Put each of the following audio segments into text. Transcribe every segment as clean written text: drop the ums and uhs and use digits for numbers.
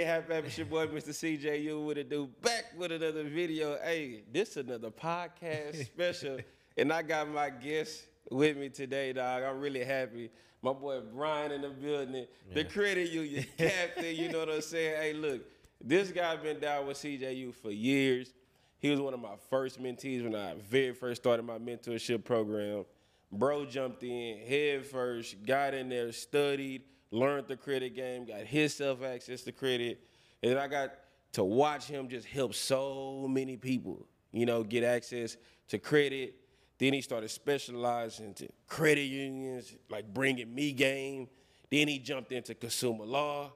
happy, it's your boy, Mr. CJU, with it do back with another video. Hey, this another podcast special, and I got my guest with me today, dog. I'm really happy. My boy Brian in the building, the credit union captain. You know what I'm saying? Hey, look, this guy been down with CJU for years. He was one of my first mentees when I very first started my mentorship program. Bro jumped in head first, got in there, studied, learned the credit game, got himself access to credit, and I got to watch him just help so many people, you know, get access to credit. Then he started specializing into credit unions, like bringing me game. Then he jumped into consumer law.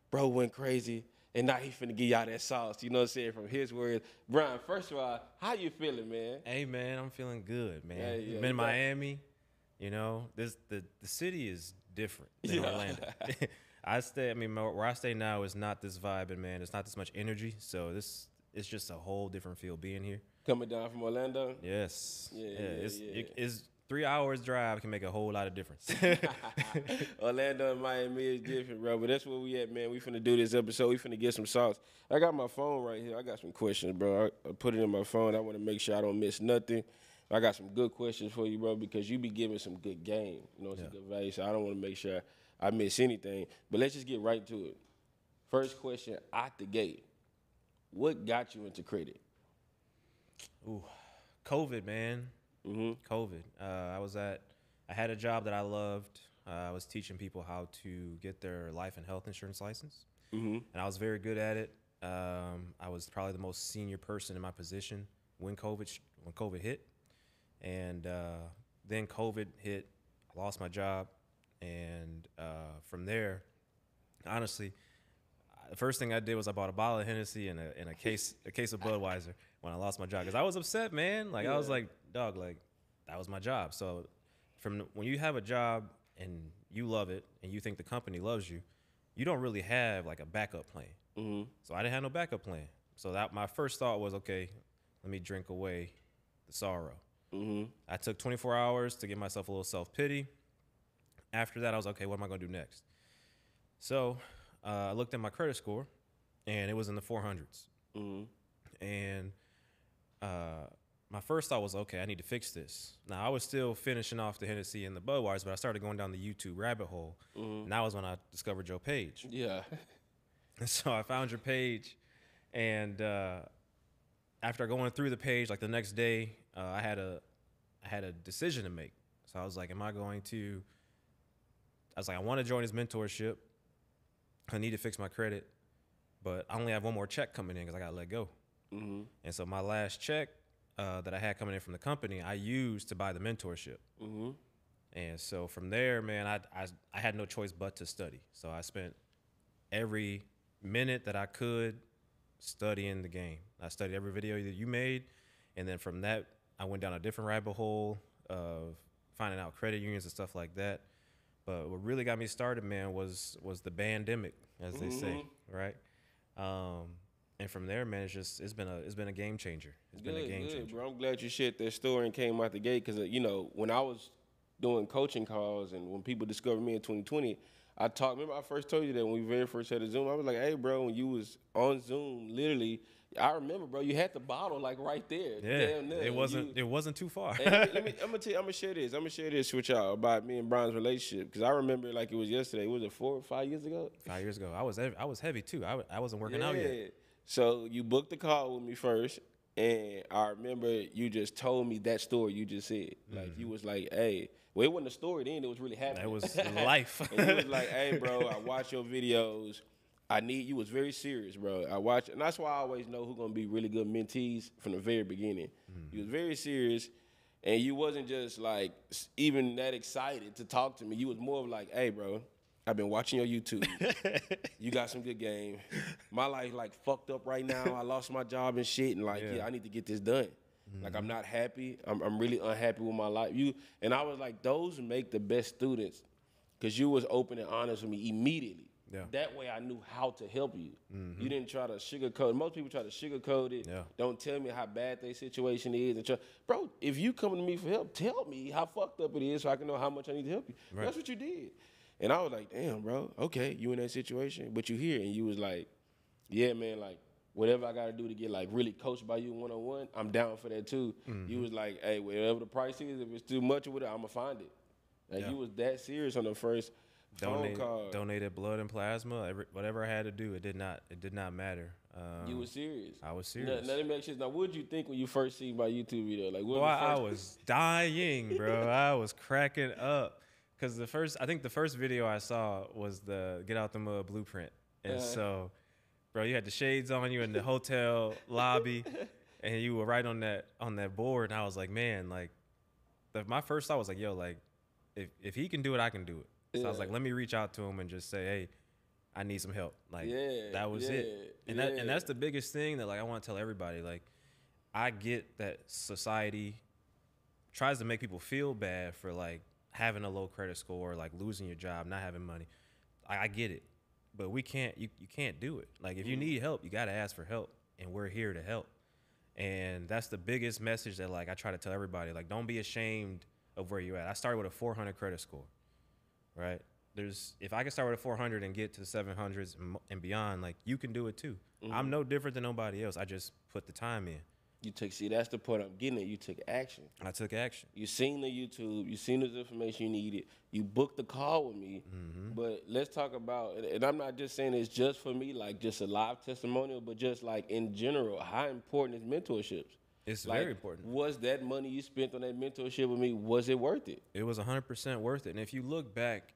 Bro went crazy, and now he finna give y'all that sauce, you know what I'm saying, from his words. Brian, first of all, how you feeling, man? Hey, man, I'm feeling good, man. Yeah, I'm in Miami, you know. The city is different than Orlando. Where I stay now is not this vibe, and man, it's not this much energy. So it's just a whole different feel being here. Coming down from Orlando? Yes. It's 3 hours drive can make a whole lot of difference. Orlando and Miami is different, bro. But that's where we at, man. We finna do this episode. We finna get some sauce. I got my phone right here. I got some questions, bro. I put it in my phone. I want to make sure I don't miss nothing. I got some good questions for you, bro, because you be giving some good game. You know, some good value. So I don't want to make sure I miss anything. But let's just get right to it. First question out the gate. What got you into credit? Ooh, COVID, man. COVID. I had a job that I loved. I was teaching people how to get their life and health insurance license, and I was very good at it. I was probably the most senior person in my position when COVID hit, and then COVID hit. I lost my job, and from there, honestly, the first thing I did was I bought a bottle of Hennessy and a case of Budweiser when I lost my job, because I was upset, man. I was like, dog, that was my job. So from when you have a job and you love it and you think the company loves you, you don't really have like a backup plan. So I didn't have no backup plan. So that my first thought was, okay, let me drink away the sorrow. I took 24 hours to give myself a little self-pity. After that, I was okay, what am I gonna do next? So I looked at my credit score, and it was in the 400s. And my first thought was, okay, I need to fix this. Now, I was still finishing off the Hennessy and the Budweiser, but I started going down the YouTube rabbit hole. And that was when I discovered your page. Yeah. And so I found your page, and after going through the page, like the next day, I had a decision to make. So I was like, I want to join his mentorship. I need to fix my credit, but I only have one more check coming in because I got to let go. And so my last check that I had coming in from the company, I used to buy the mentorship. And so from there, man, I had no choice but to study. So I spent every minute that I could studying the game. I studied every video that you made, and then from that, I went down a different rabbit hole of finding out credit unions and stuff like that. But what really got me started, man, was the pandemic, as they say, right? And from there, man, it's been a game changer. It's been a game changer, bro. I'm glad you shared that story and came out the gate, because you know, when I was doing coaching calls and when people discovered me in 2020, I talked. Remember, I first told you that when we very first had a Zoom, I was like, "Hey, bro, when you was on Zoom, literally, I remember, bro, you had the bottle like right there. Yeah, damn near. It wasn't too far. I'm gonna share this. I'm gonna share this with y'all about me and Brian's relationship, because I remember like it was yesterday. Was it 4 or 5 years ago? 5 years ago, I was heavy too. I wasn't working out yet. So you booked the call with me first, and I remember you just told me that story you just said. Like you was like, "Hey," well, it wasn't a story then. It was really happening. That was life. And you was like, "Hey, bro, I watch your videos. You was very serious, bro. I watch," and that's why I always know who's gonna be really good mentees from the very beginning. You was very serious, and you wasn't just like even that excited to talk to me. You was more of like, "Hey, bro, I've been watching your YouTube. You got some good game. My life like fucked up right now. I lost my job and shit, and like, I need to get this done. Like, I'm not happy. I'm really unhappy with my life." And I was like, those make the best students, because you was open and honest with me immediately. That way I knew how to help you. You didn't try to sugarcoat it. Most people try to sugarcoat it. Don't tell me how bad their situation is. Bro, if you coming to me for help, tell me how fucked up it is so I can know how much I need to help you. That's what you did. And I was like, damn, bro, okay, you in that situation, but you here, and you was like, yeah, man, like whatever I got to do to get like really coached by you one-on-one, I'm down for that too. You was like, hey, whatever the price is, if it's too much with it, I'm gonna find it. Like you was that serious on the first phone call. Donated blood and plasma. Whatever I had to do, it did not matter. You was serious. I was serious. Now, let me make sure. Now, what did you think when you first seen my YouTube video? Like, what Boy, I was dying, bro. I was cracking up because I think the first video I saw was the Get Out the Mud blueprint, and so, bro, you had the shades on you in the hotel lobby, and you were right on that board, and I was like, man, like, my first thought was like, yo, like, if he can do it, I can do it. So I was like, let me reach out to him and just say, hey, I need some help. Like, that was it. And that's the biggest thing that, like, I want to tell everybody. Like, I get that society tries to make people feel bad for, like, having a low credit score, like losing your job, not having money. I get it. But you can't do it. Like, if you need help, you got to ask for help. And we're here to help. And that's the biggest message that, like, I try to tell everybody. Like, don't be ashamed of where you're at. I started with a 400 credit score. Right? If I can start with a 400 and get to the 700s and beyond, like, you can do it too. I'm no different than nobody else. I just put the time in. That's the point I'm getting at. You took action. I took action. You seen the YouTube. You seen the information you needed. You booked the call with me. But let's talk about, and I'm not just saying it's just for me, like just a live testimonial, but just like in general, how important is mentorships? It's like, very important. Was that money you spent on that mentorship with me, was it worth it? It was 100% worth it. And if you look back,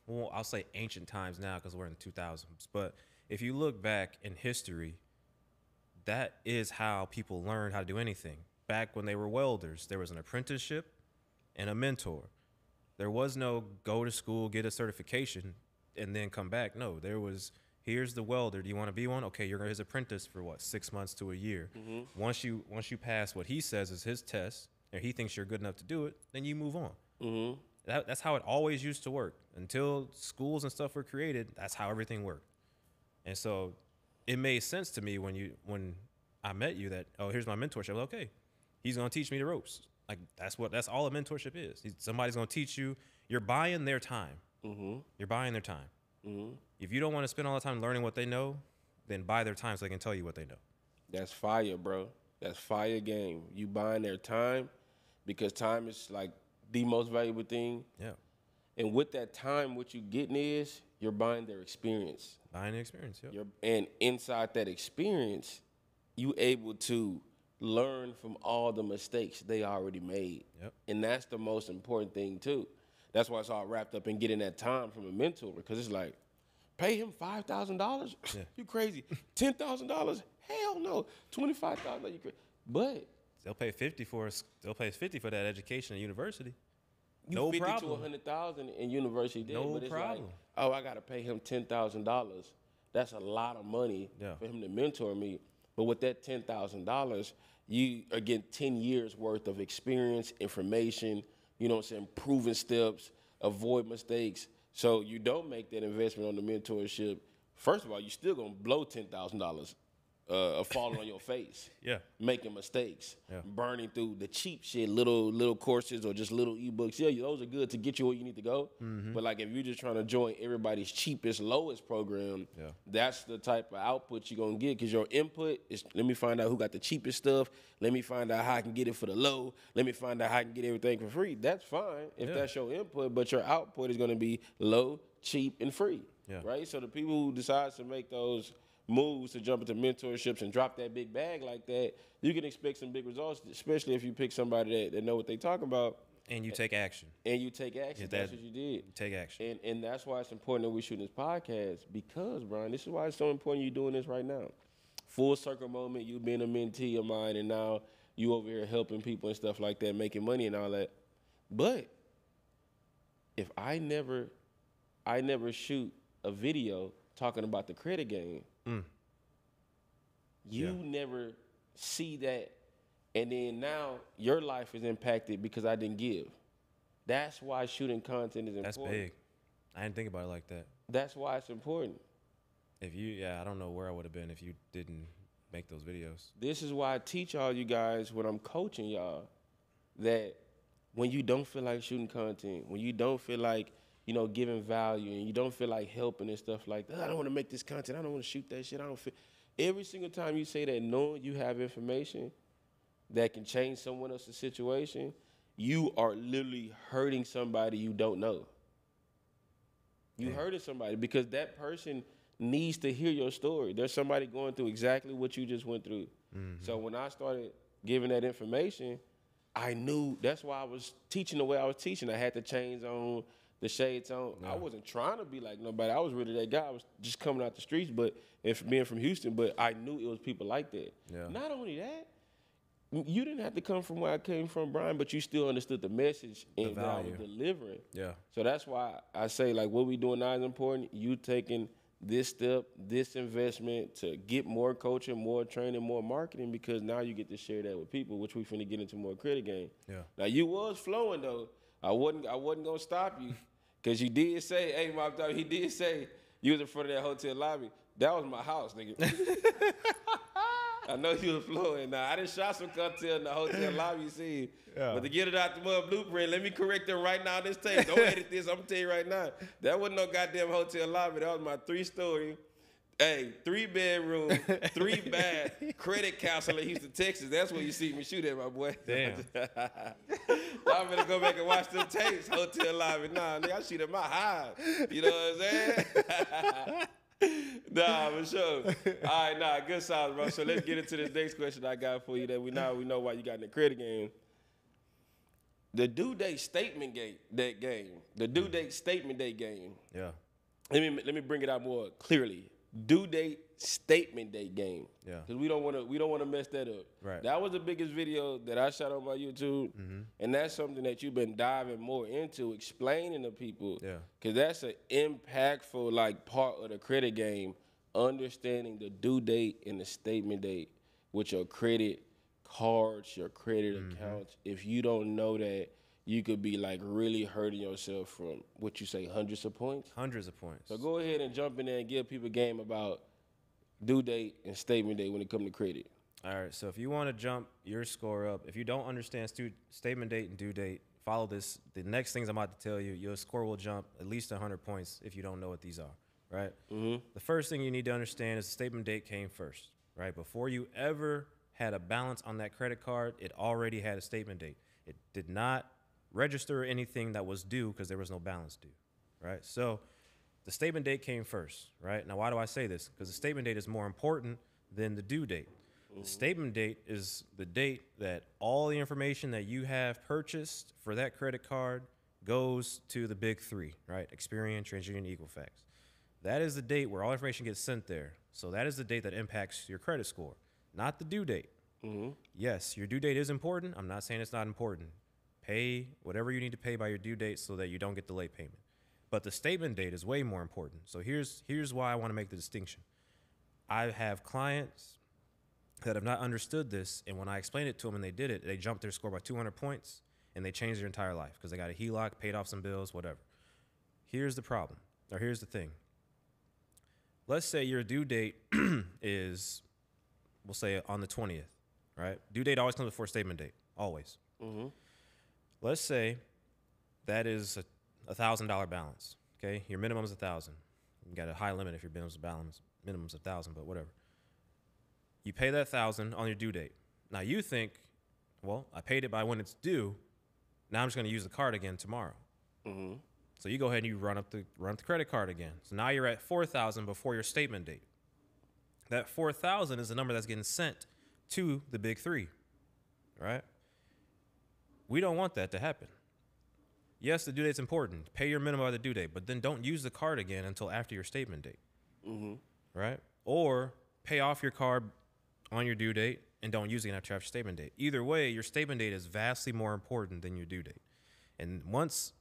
well, I'll say ancient times now because we're in the 2000s, but if you look back in history, that is how people learned how to do anything. Back when they were welders, there was an apprenticeship and a mentor. There was no go to school, get a certification, and then come back. No, there was, here's the welder. Do you want to be one? Okay, you're his apprentice for what, 6 months to a year. Once you pass what he says is his test, and he thinks you're good enough to do it, then you move on. That's how it always used to work. Until schools and stuff were created, that's how everything worked. And so it made sense to me when I met you that, oh, here's my mentorship. Like, okay, he's gonna teach me the ropes. Like, that's all a mentorship is. Somebody's gonna teach you. You're buying their time. You're buying their time. If you don't want to spend all the time learning what they know, then buy their time so they can tell you what they know. That's fire, bro. That's fire game. You buying their time because time is like the most valuable thing. Yeah. And with that time, what you getting is you're buying their experience. Buying the experience, yeah. And inside that experience, you able to learn from all the mistakes they already made. Yep. And that's the most important thing too. That's why it's all wrapped up in getting that time from a mentor, because it's like, pay him $5,000? Yeah. You crazy. $10,000? Hell no. $25,000? You crazy. But they'll pay 50 for that education at university. You no 50 problem. to 100,000 in university debt, no but it's problem. like, oh, I gotta pay him $10,000. That's a lot of money for him to mentor me. But with that $10,000, you are getting 10 years worth of experience, information, you know what I'm saying, proven steps, avoid mistakes. So you don't make that investment on the mentorship. First of all, you're still gonna blow $10,000 falling on your face, making mistakes, burning through the cheap shit, little courses or just little ebooks. Yeah, those are good to get you where you need to go. But like if you're just trying to join everybody's cheapest, lowest program, that's the type of output you're gonna get, because your input is, let me find out who got the cheapest stuff. Let me find out how I can get it for the low. Let me find out how I can get everything for free. That's fine if that's your input, but your output is gonna be low, cheap, and free, right? So the people who decide to make those moves to jump into mentorships and drop that big bag like that, you can expect some big results, especially if you pick somebody that know what they talk about. And you take action. And you take action. That's what you did. You take action. And that's why it's important that we shoot this podcast, because, Brian, this is why it's so important you doing this right now. Full circle moment, you being a mentee of mine, and now you over here helping people and stuff like that, making money and all that. But if I never shoot a video talking about the credit game, you never see that, and then now your life is impacted because I didn't give. That's why shooting content is important. That's big. I didn't think about it like that. That's why it's important. I don't know where I would have been if you didn't make those videos. This is why I teach all you guys when I'm coaching y'all, that when you don't feel like shooting content, when you don't feel like, you know, giving value, and you don't feel like helping and stuff like that, I don't want to make this content, I don't want to shoot that shit, I don't feel. every single time you say that, knowing you have information that can change someone else's situation, you are literally hurting somebody you don't know. You hurting somebody because that person needs to hear your story. There's somebody going through exactly what you just went through. So when I started giving that information, I knew that's why I was teaching the way I was teaching. I had the chains on, the shades on. I wasn't trying to be like nobody. I was really that guy. I was just coming out the streets, and being from Houston, but I knew it was people like that. Yeah. Not only that, you didn't have to come from where I came from, Brian, but you still understood the message and that I was delivering. Yeah. So that's why I say, like, what we doing now is important. You taking this step, this investment to get more coaching, more training, more marketing, because now you get to share that with people, which we finna get into more credit game. Yeah. Now, you was flowing, though. I wasn't going to stop you because you did say, hey, my dog, he did say you was in front of that hotel lobby. That was my house, nigga. I know you was flowing. Now, I done shot some content in the hotel lobby, you see. Yeah. But to get it out the mud blueprint, let me correct them right now on this tape. Don't edit this. I'm going to tell you right now. That wasn't no goddamn hotel lobby. That was my 3-story, 3-bedroom, 3-bath credit counselor in Houston, Texas. That's where you see me shoot at, my boy. Damn. I'm going to go back and watch them tapes, hotel lobby. Nah, nigga, I shoot at my hive. You know what I'm saying? Nah, for sure. All right, good sauce, bro. So let's get into this next question I got for you that we know why you got in the credit game. The due date statement game. The due date statement date game. Yeah. Let me bring it out more clearly. Due date statement date game. Yeah. Because we don't want to mess that up. Right. That was the biggest video that I shot on my YouTube, and that's something that you've been diving more into, explaining to people. Yeah. Because that's an impactful part of the credit game, understanding the due date and the statement date with your credit cards, your credit accounts. If you don't know that, you could be really hurting yourself from what you say, hundreds of points? Hundreds of points. So go ahead and jump in there and give people a game about due date and statement date when it comes to credit. All right, so if you want to jump your score up, if you don't understand statement date and due date, follow this. The next things I'm about to tell you, your score will jump at least 100 points if you don't know what these are, right? The first thing you need to understand is the statement date came first, right? Before you ever had a balance on that credit card, it already had a statement date. It did not register anything that was due because there was no balance due, right? So the statement date came first, right? Now, why do I say this? Because the statement date is more important than the due date. The statement date is the date that all the information that you have purchased for that credit card goes to the big three, right? Experian, TransUnion, Equifax. That is the date where all information gets sent there. So that is the date that impacts your credit score, not the due date. Yes, your due date is important. I'm not saying it's not important. Pay whatever you need to pay by your due date so that you don't get delayed payment. But the statement date is way more important. So here's why I want to make the distinction. I have clients that have not understood this, and when I explained it to them and they did it, they jumped their score by 200 points, and they changed their entire life because they got a HELOC, paid off some bills, whatever. Here's the problem, or here's the thing. Let's say your due date is, we'll say on the 20th, right? Due date always comes before statement date, always. Let's say that is a $1,000 balance, okay? Your minimum is $1,000. You got a high limit if your minimum's $1,000, but whatever. You pay that $1,000 on your due date. Now you think, well, I paid it by when it's due. Now I'm just going to use the card again tomorrow. So you go ahead and you run up the credit card again. So now you're at $4,000 before your statement date. That $4,000 is the number that's getting sent to the big three, right? We don't want that to happen. Yes, the due date's important. Pay your minimum by the due date, but then don't use the card again until after your statement date, right? Or pay off your card on your due date and don't use it after your statement date. Either way, your statement date is vastly more important than your due date. And once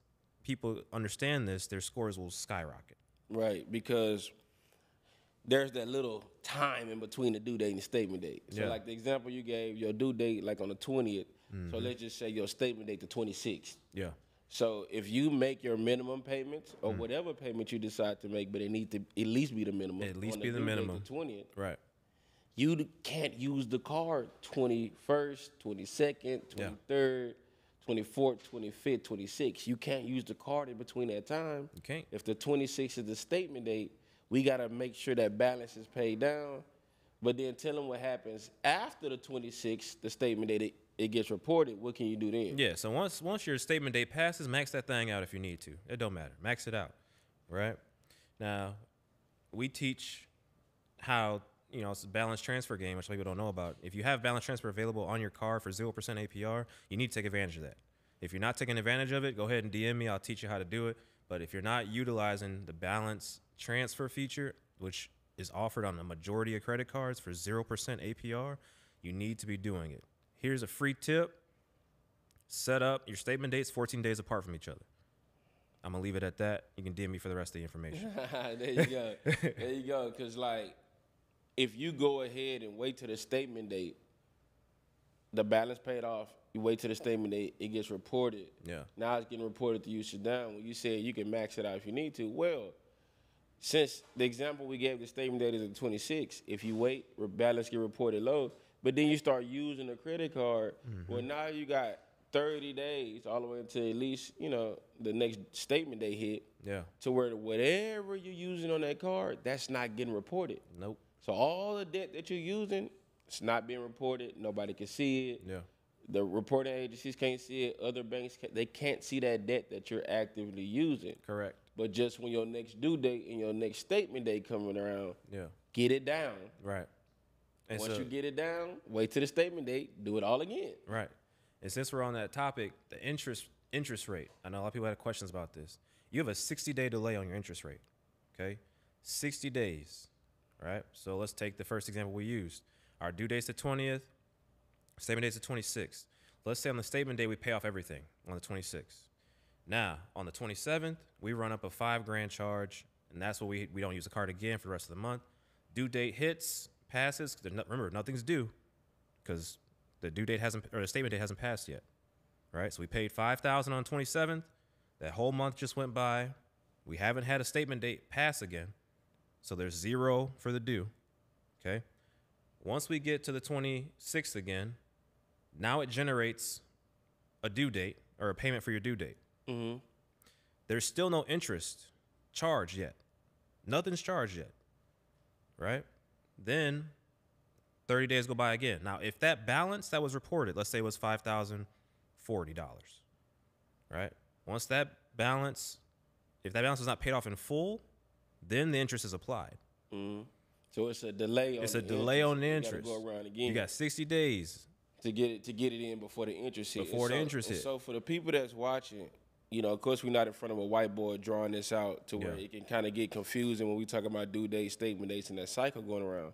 people understand this, their scores will skyrocket. Right, because there's that little time in between the due date and the statement date. So like the example you gave, your due date like on the 20th, so let's just say your statement date the 26th. Yeah. So if you make your minimum payments or whatever payment you decide to make, but it needs to at least be the minimum. At least be the minimum. The 20th. Right. You can't use the card 21st, 22nd, 23rd, 24th, 25th, 26th. You can't use the card in between that time. You can't. If the 26th is the statement date, we got to make sure that balance is paid down But then tell them what happens after the 26th, the statement that it gets reported. What can you do then? Yeah, so once your statement date passes, max that thing out if you need to. It don't matter. Max it out, right? Now, we teach how, it's a balance transfer game, which people don't know about. If you have balance transfer available on your car for 0% APR, you need to take advantage of that. If you're not taking advantage of it, go ahead and DM me. I'll teach you how to do it. But if you're not utilizing the balance transfer feature, which is offered on the majority of credit cards for 0% APR, you need to be doing it. Here's a free tip. Set up your statement dates 14 days apart from each other. I'm going to leave it at that. You can DM me for the rest of the information. There you go. There you go. Because, if you go ahead and wait till the statement date, the balance paid off, you wait till the statement date, it gets reported. Yeah. Now it's getting reported to you. Sit down. When you said you can max it out if you need to, well, since the example we gave, the statement date is the 26th, if you wait, balance get reported low, but then you start using the credit card, well, now you got 30 days all the way until at least, the next statement day hit. Yeah. To where whatever you're using on that card, that's not getting reported. Nope. So all the debt that you're using, it's not being reported. Nobody can see it. Yeah. The reporting agencies can't see it. Other banks, they can't see that debt that you're actively using. Correct. But just when your next due date and your next statement date coming around, get it down. Right. And Once you get it down, wait till the statement date, do it all again. Right. And since we're on that topic, the interest rate, I know a lot of people had questions about this. You have a 60-day delay on your interest rate, okay? 60 days, right? So let's take the first example we used. Our due date's the 20th, statement date's the 26th. Let's say on the statement day we pay off everything on the 26th. Now, on the 27th, we run up a $5,000 charge, and that's what we don't use the card again for the rest of the month. Due date hits, passes. Remember, nothing's due because the due date the statement date hasn't passed yet, right? So we paid $5,000 on 27th. That whole month just went by. We haven't had a statement date pass again, so there's 0 for the due, okay? Once we get to the 26th again, now it generates a due date or a payment for your due date. Mm-hmm. There's still no interest charged yet. Nothing's charged yet, right? Then 30 days go by again. Now, if that balance that was reported, let's say it was $5,040, right? Once that balance, if that balance is not paid off in full, then the interest is applied. Mm-hmm. So it's a delay on It's a delay on the interest. You gotta go around again. You got 60 days to get it in before the interest hit. Before the interest hit. So for the people that's watching, of course we're not in front of a whiteboard drawing this out to where it can kind of get confusing when we talk about due dates, statement dates, and that cycle going around.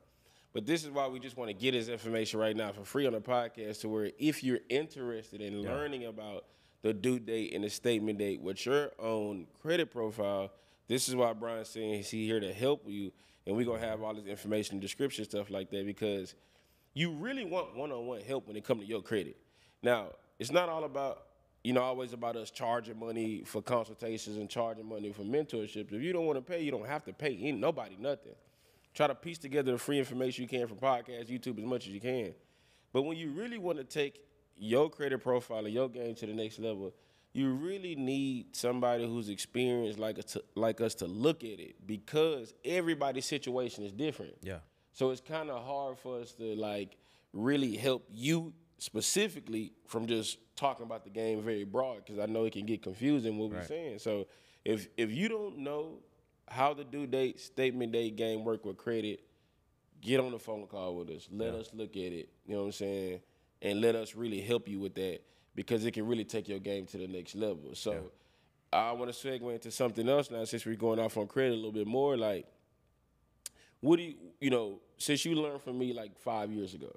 But this is why we just want to get this information right now for free on the podcast to where if you're interested in learning about the due date and the statement date with your own credit profile, this is why Brian's saying he's here to help you. And we're going to have all this information, description, stuff like that, because you really want one-on-one help when it comes to your credit. Now, it's not all about, always about us charging money for consultations and charging money for mentorships. If you don't want to pay, you don't have to pay. Ain't nobody nothing. Try to piece together the free information you can from podcasts, YouTube, as much as you can. But when you really want to take your credit profile and your game to the next level, you really need somebody who's experienced like us to look at it, because everybody's situation is different. Yeah. So it's kind of hard for us to really help you specifically from just talking about the game very broad, because I know it can get confusing what we're saying. So if you don't know how the due date, statement date game work with credit, get on the phone call with us. Let us look at it, you know what I'm saying, and let us really help you with that, because it can really take your game to the next level. So I want to segue into something else now, since we're going off on credit a little bit more. What do you, since you learned from me 5 years ago,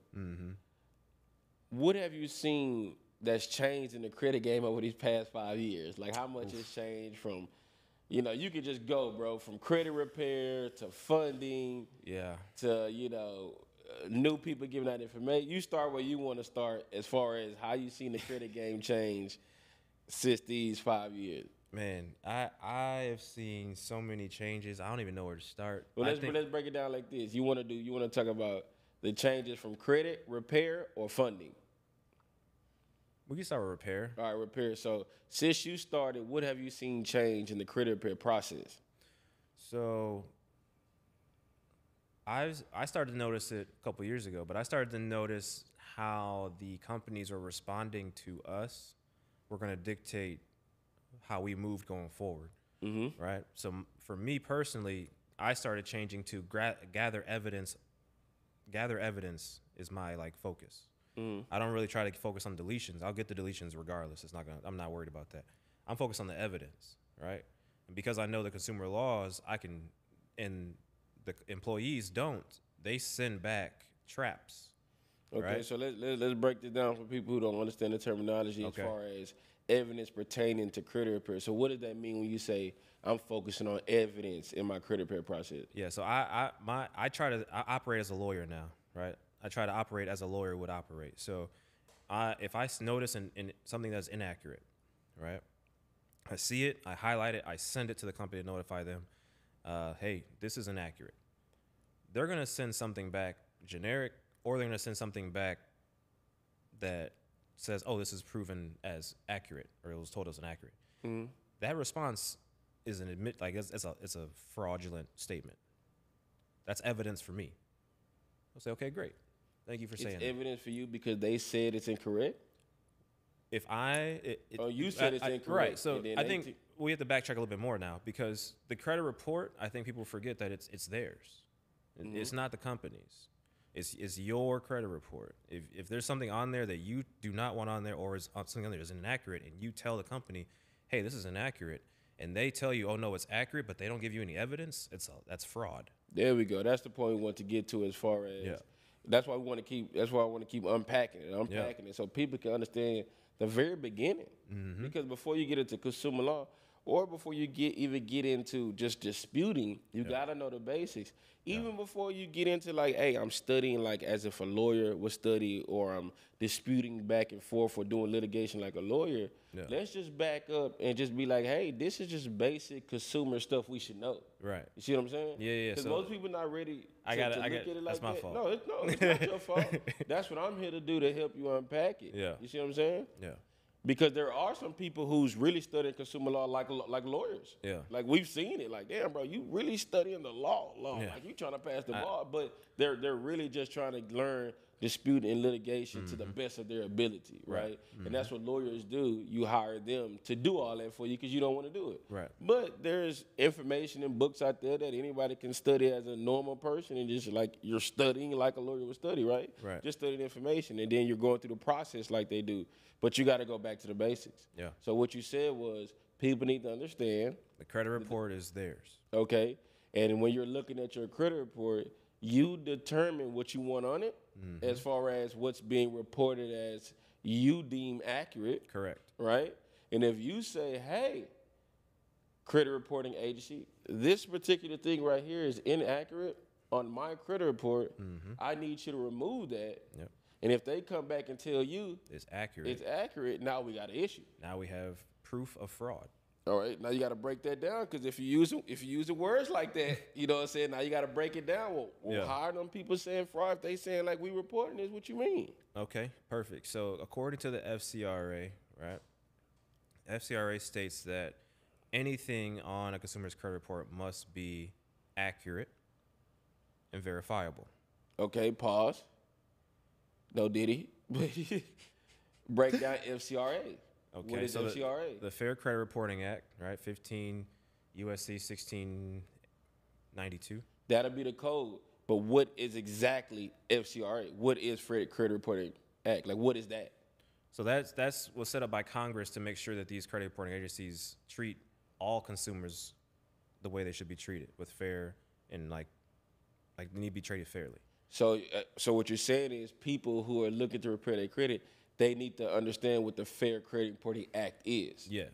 what have you seen that's changed in the credit game over these past 5 years? How much has changed from, you could just go, bro, from credit repair to funding to, new people giving out information. You start where you want to start as far as how you seen the credit game change since these 5 years. Man, I have seen so many changes. I don't even know where to start. Well, let's break it down like this. You want to talk about the changes from credit, repair, or funding? We can start with repair. All right, repair. So since you started, what have you seen change in the credit repair process? So I started to notice it a couple years ago, but I started to notice how the companies are responding to us. We're going to dictate how we move going forward, right? So for me personally, I started changing to gather evidence. Gather evidence is my like focus. I don't really try to focus on deletions. I'll get the deletions regardless. I'm not worried about that. I'm focused on the evidence, right? And because I know the consumer laws, and the employees don't. They send back traps. Okay, right? so let's break this down for people who don't understand the terminology as far as evidence pertaining to credit repair. So what does that mean when you say I'm focusing on evidence in my credit repair process? Yeah, so I operate as a lawyer now, right? I try to operate as a lawyer would operate. So if I notice in something that's inaccurate, right? I see it, I highlight it, I send it to the company to notify them, hey, this is inaccurate. They're gonna send something back generic, or they're gonna send something back that says, oh, this is proven as accurate, or it was told as inaccurate. That response is it's a fraudulent statement. That's evidence for me. I'll say, okay, great. Thank you for saying that. It's evidence for you because they said it's incorrect? If you said it's incorrect. Right. So I think we have to backtrack a little bit more now, because the credit report, I think people forget that it's theirs. It's not the company's. It's your credit report. If there's something on there that you do not want on there, or is something on there is inaccurate, and you tell the company, hey, this is inaccurate, and they tell you, oh no, it's accurate, but they don't give you any evidence, that's fraud. There we go. That's the point we want to get to as far as that's why I want to keep unpacking it so people can understand the very beginning. Because before you get into consumer law, or before you even get into just disputing, you gotta know the basics. Even before you get into like, hey, I'm studying like as if a lawyer would study, or I'm disputing back and forth or doing litigation like a lawyer. Let's just back up and just be like, hey, this is just basic consumer stuff we should know. Right. You see what I'm saying? Yeah. Because most people not ready to look at it like that's my that. fault. No, it's not your fault. That's what I'm here to do, to help you unpack it. Yeah. You see what I'm saying? Yeah. Because there are some people who's really studying consumer law like lawyers. Yeah. Like we've seen it. Like, damn, bro, you really studying the law. Yeah. Like you trying to pass the bar, but they're really just trying to learn dispute and litigation to the best of their ability, right? And that's what lawyers do. You hire them to do all that for you because you don't want to do it. Right. But there's information and books out there that anybody can study as a normal person, and just like you're studying like a lawyer would study, right? Right. Just studying information, and then you're going through the process like they do. But you got to go back to the basics. Yeah. So what you said was people need to understand. The credit report is theirs. Okay. And when you're looking at your credit report, you determine what you want on it as far as what's being reported as you deem accurate. Correct. Right? And if you say, hey, credit reporting agency, this particular thing right here is inaccurate on my credit report, I need you to remove that. Yep. And if they come back and tell you it's accurate, now we got an issue. Now we have proof of fraud. All right, now you got to break that down, because if you use the words like that, you know what I'm saying, now you got to break it down. Well, how are them people saying fraud if they saying like we reporting this? What you mean? Okay, perfect. So according to the FCRA, right, FCRA states that anything on a consumer's credit report must be accurate and verifiable. Okay, pause. No diddy. Break down FCRA. Okay, what is so FCRA? The Fair Credit Reporting Act, right? 15 USC 1692. That'll be the code. But what is exactly FCRA? What is Fair Credit Reporting Act? Like, what is that? So that's was set up by Congress to make sure that these credit reporting agencies treat all consumers the way they should be treated, with fair and like they need to be treated fairly. So what you're saying is people who are looking to repair their credit, they need to understand what the Fair Credit Reporting Act is. Yeah.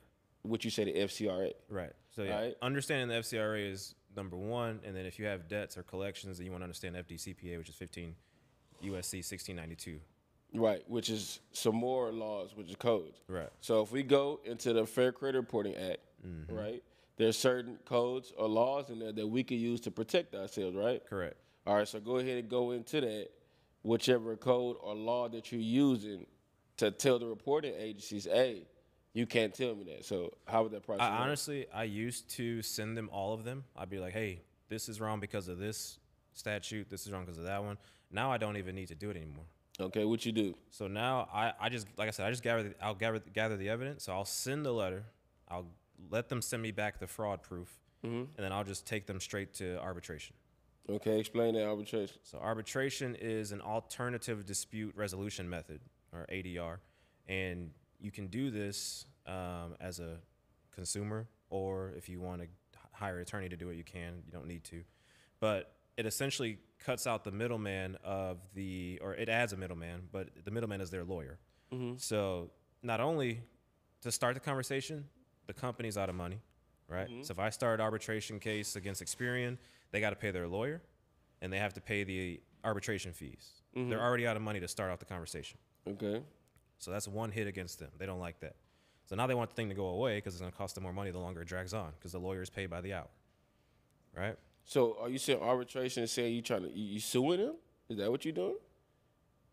What you say, the FCRA. Right. So yeah, right. Understanding the FCRA is number one, and then if you have debts or collections, then you want to understand FDCPA, which is 15 USC 1692. Right, which is some more laws, which is codes. Right. So if we go into the Fair Credit Reporting Act, right, there's certain codes or laws in there that we can use to protect ourselves, right? Correct. All right, so go ahead and go into that, whichever code or law that you're using to tell the reporting agencies, hey, you can't tell me that. So how would that process work? Honestly, I used to send them all of them. I'd be like, hey, this is wrong because of this statute. This is wrong because of that one. Now I don't even need to do it anymore. Okay, what you do? So now I just, like I said, I'll gather the evidence. So I'll send the letter. I'll let them send me back the fraud proof, and then I'll just take them straight to arbitration. Okay, explain that arbitration. So arbitration is an alternative dispute resolution method, or ADR, and you can do this as a consumer, or if you want to hire an attorney to do it, you can. You don't need to. But it essentially cuts out the middleman or it adds a middleman, but the middleman is their lawyer. So not only to start the conversation, the company's out of money, right? So if I start an arbitration case against Experian, they got to pay their lawyer, and they have to pay the arbitration fees. They're already out of money to start off the conversation. Okay. So that's one hit against them. They don't like that. So now they want the thing to go away because it's going to cost them more money the longer it drags on, because the lawyer is paid by the hour, right? So are you saying arbitration is saying you suing them? Is that what you're doing?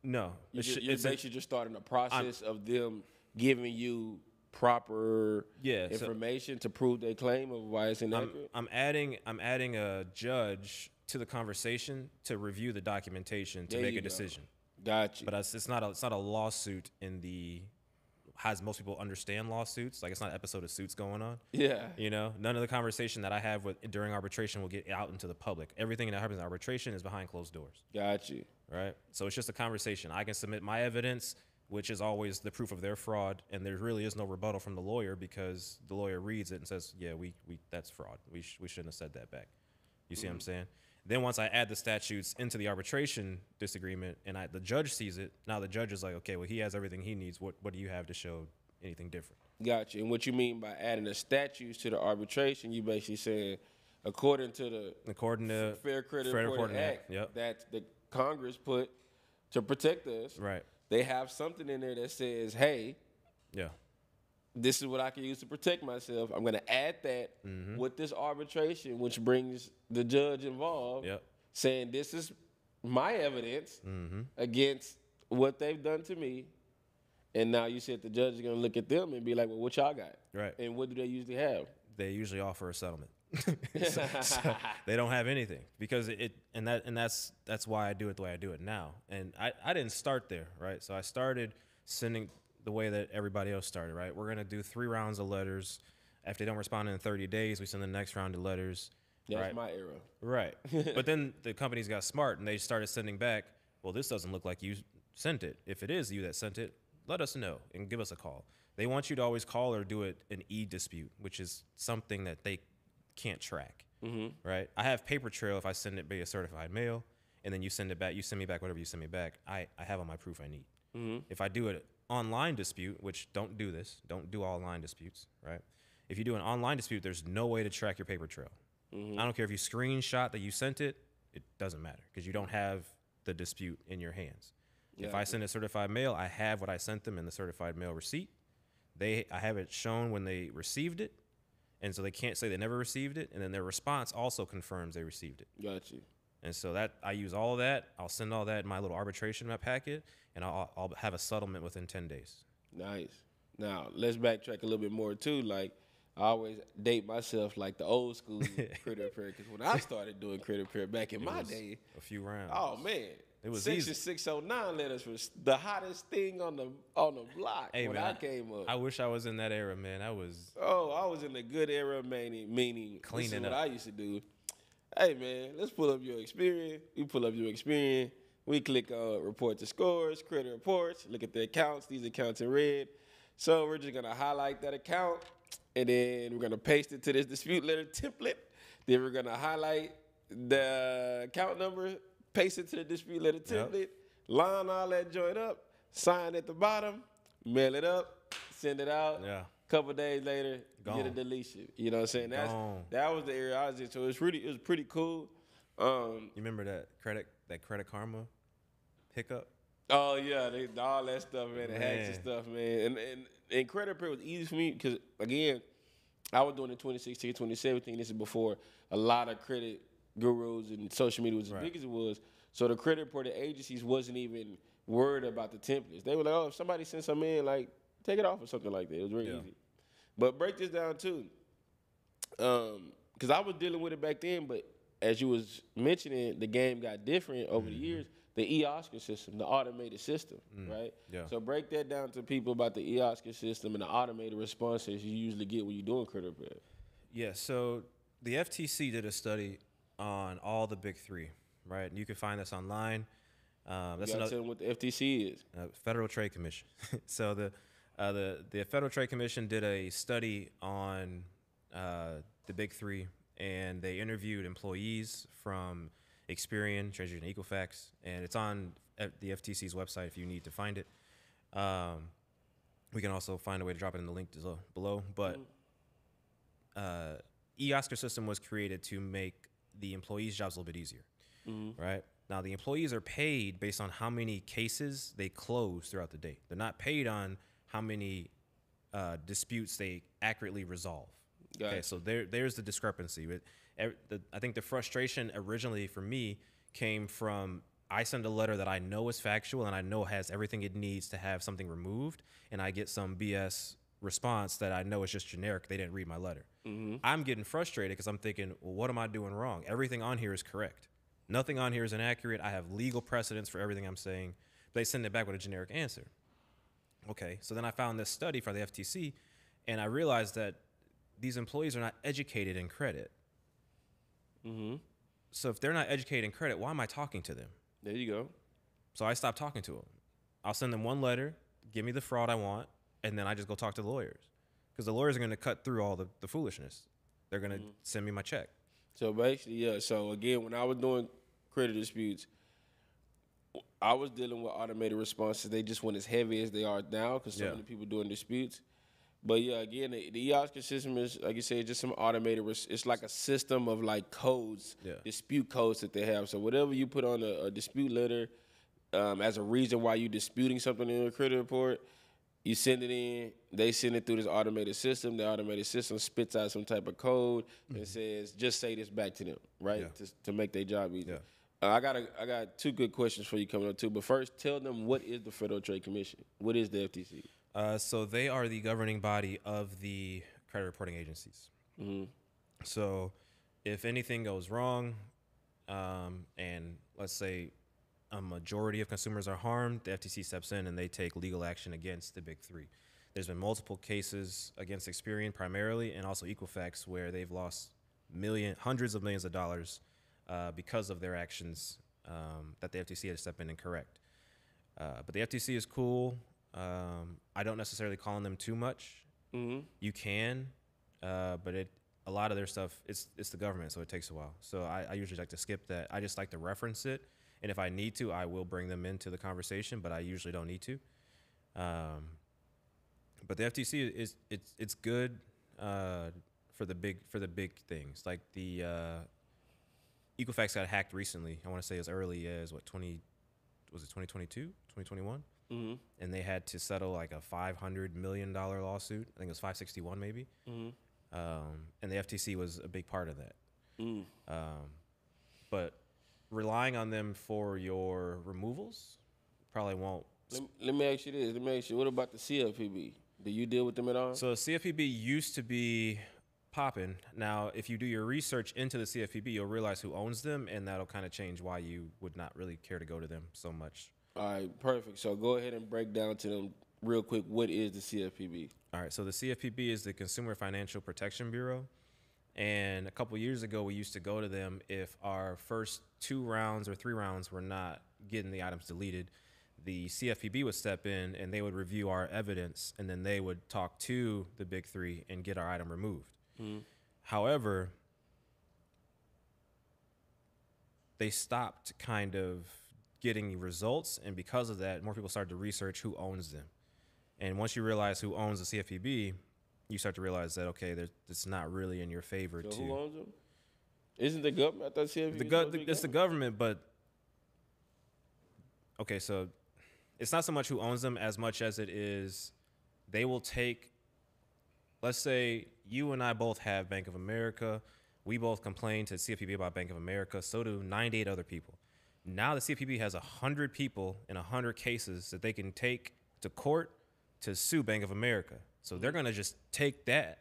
No. You're basically just starting a process of them giving you proper information to prove their claim of why it's inaccurate? I'm adding a judge to the conversation to review the documentation to make a decision. Got you. But it's not a lawsuit in the as most people understand lawsuits. Like, it's not an episode of Suits going on. Yeah. You know, none of the conversation that I have during arbitration will get out into the public. Everything that happens in arbitration is behind closed doors. Got you. Right? So it's just a conversation. I can submit my evidence, which is always the proof of their fraud, and there really is no rebuttal from the lawyer, because the lawyer reads it and says, yeah, we that's fraud. We shouldn't have said that back. You see what I'm saying? Then once I add the statutes into the arbitration disagreement and the judge sees it, now the judge is like, okay, well, he has everything he needs. What do you have to show anything different? Gotcha. And what you mean by adding the statutes to the arbitration, you basically saying, according to the Fair Credit Reporting Act that the Congress put to protect us, right? They have something in there that says, hey, this is what I can use to protect myself. I'm going to add that with this arbitration, which brings the judge involved, saying this is my evidence against what they've done to me. And now you said the judge is going to look at them and be like, well, what y'all got? Right. And what do they usually have? They usually offer a settlement. so they don't have anything, because that's why I do it the way I do it now. And I didn't start there, right? So I started sending the way that everybody else started, right? We're going to do 3 rounds of letters. If they don't respond in 30 days, we send the next round of letters. That's my era. Right. But then the companies got smart and they started sending back, well, this doesn't look like you sent it. If it is you that sent it, let us know and give us a call. They want you to always call or do it an e-dispute, which is something that they can't track, right? I have paper trail if I send it via certified mail, and then you send it back. You send me back whatever you send me back. I have all my proof I need. If I do an online dispute, which don't do online disputes, right? If you do an online dispute, there's no way to track your paper trail. I don't care if you screenshot that you sent it, it doesn't matter, because you don't have the dispute in your hands. If I send a certified mail, I have what I sent them in the certified mail receipt. I have it shown when they received it, and so they can't say they never received it, and then their response also confirms they received it. Got you. And so that I use all of that. I'll send all that in my little arbitration packet, and I'll have a settlement within 10 days. Nice. Now, let's backtrack a little bit more, too. Like, I always date myself like the old school credit repair, because when I started doing credit repair back in my day, a few rounds. Oh, man. It was Section easy. 609 letters was the hottest thing on the block when I came up. I wish I was in that era, man. I was in the good era, meaning cleaning what up. I used to do. Hey, man, let's pull up your experience. We pull up your experience. We click on report to scores, credit reports, look at the accounts. These accounts in red. So we're just going to highlight that account, and then we're going to paste it to this dispute letter template. Then we're going to highlight the account number, paste it to the dispute letter template, line all that joint up, sign at the bottom, mail it up, send it out. Yeah. Couple days later, Gone. get a deletion. You know what I'm saying? That was the area I was in. So it was pretty cool. You remember that Credit Karma hiccup? Oh yeah, all that stuff, man. The hacks and stuff, man. And credit repair was easy for me because, again, I was doing it in 2016, 2017. This is before a lot of credit gurus and social media was as big as it was. So the credit reporting agencies wasn't even worried about the templates. They were like, oh, if somebody sent something in, like, take it off or something like that. It was really easy. But break this down too, because I was dealing with it back then, but as you was mentioning, the game got different over the years. The e-Oscar system, the automated system, right? Yeah. So break that down to people about the e-Oscar system and the automated responses you usually get when you're doing credit repair. Yeah, so the FTC did a study on all the big three, right? And you can find this online. That's tell them what the FTC is. Federal Trade Commission. So the Federal Trade Commission did a study on the big three, and they interviewed employees from Experian, Treasury, and Equifax, and it's on the FTC's website if you need to find it. We can also find a way to drop it in the link below. But e-Oscar system was created to make the employees' jobs a little bit easier, right? Now, the employees are paid based on how many cases they close throughout the day. They're not paid on how many disputes they accurately resolve. Okay, so there's the discrepancy. I think the frustration originally for me came from I send a letter that I know is factual and I know has everything it needs to have something removed, and I get some BS response that I know is just generic. They didn't read my letter. I'm getting frustrated because I'm thinking, well, what am I doing wrong? Everything on here is correct. Nothing on here is inaccurate. I have legal precedents for everything I'm saying. But they send it back with a generic answer. Okay, so then I found this study for the FTC, and I realized that these employees are not educated in credit. So if they're not educated in credit, why am I talking to them? There you go. So I stopped talking to them. I'll send them one letter, give me the fraud I want, and then I just go talk to the lawyers. Because the lawyers are going to cut through all the foolishness. They're going to send me my check. So basically, yeah. So again, when I was doing credit disputes, I was dealing with automated responses. They just weren't as heavy as they are now because so many people doing disputes. But yeah, again, the e-Oscar system is, like you said, just some automated. It's like a system of like codes, dispute codes that they have. So whatever you put on a dispute letter as a reason why you're disputing something in a credit report, you send it in. They send it through this automated system. The automated system spits out some type of code and says, just say this back to them, right, to make their job easier. I got two good questions for you coming up too. But first, tell them, what is the Federal Trade Commission? What is the FTC? So they are the governing body of the credit reporting agencies. So if anything goes wrong, and let's say a majority of consumers are harmed, the FTC steps in and they take legal action against the big three. There's been multiple cases against Experian primarily, and also Equifax, where they've lost hundreds of millions of dollars because of their actions that the FTC had to step in and correct. But the FTC is cool. I don't necessarily call on them too much. You can, but a lot of their stuff, it's the government, so it takes a while. So I usually like to skip that. I just like to reference it, and if I need to, I will bring them into the conversation, but I usually don't need to. But the FTC it's good for the big things, like the Equifax got hacked recently. I want to say as early as 2022, 2021. And they had to settle like a $500 million lawsuit. I think it was 561 maybe. And the FTC was a big part of that. But relying on them for your removals probably won't. Let me ask you this. What about the CFPB? Do you deal with them at all? So CFPB used to be popping. Now, if you do your research into the CFPB, you'll realize who owns them, and that'll kind of change why you would not really care to go to them so much. All right, perfect. So go ahead and break down to them real quick. What is the CFPB? All right, so the CFPB is the Consumer Financial Protection Bureau. And a couple years ago, we used to go to them if our first 2 rounds or 3 rounds were not getting the items deleted. The CFPB would step in and they would review our evidence, and then they would talk to the big three and get our item removed. However, they stopped kind of getting results, and because of that, more people started to research who owns them. And once you realize who owns the CFPB, you start to realize that, okay, it's not really in your favor. So who owns them? Isn't the government? I thought CFPB it's the government, but okay, so it's not so much who owns them as much as it is they will take, let's say you and I both have Bank of America. We both complain to CFPB about Bank of America. So do 98 other people. Now the CFPB has 100 people in 100 cases that they can take to court to sue Bank of America. So they're gonna just take that,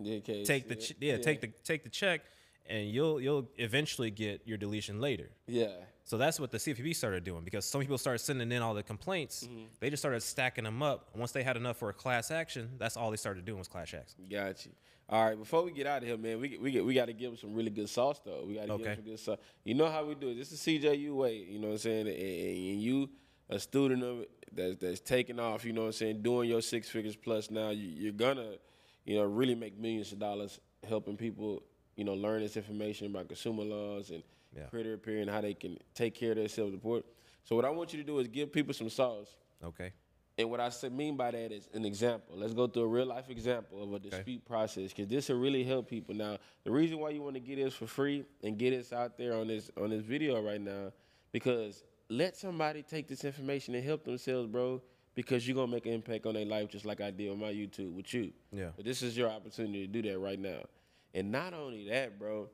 take the check, and you'll eventually get your deletion later. Yeah. So that's what the CFPB started doing, because some people started sending in all the complaints. They just started stacking them up. Once they had enough for a class action, that's all they started doing was class action. Got you. All right, before we get out of here, man, we got to give them some really good sauce, though. We got to give them some good sauce. You know how we do it. This is CJU way, you know what I'm saying? And you, a student of it that's taking off, you know what I'm saying, doing your 6 figures plus now, you're going to, you know, really make millions of dollars helping people, you know, learn this information about consumer laws and credit repair and how they can take care of their self-report. So what I want you to do is give people some sauce. Okay. And what I mean by that is an example. Let's go through a real-life example of a dispute process, because this will really help people. Now, the reason why you want to get this for free and get this out there on this video right now, because let somebody take this information and help themselves, bro, because you're going to make an impact on their life just like I did on my YouTube with you. Yeah. But this is your opportunity to do that right now. And not only that, bro,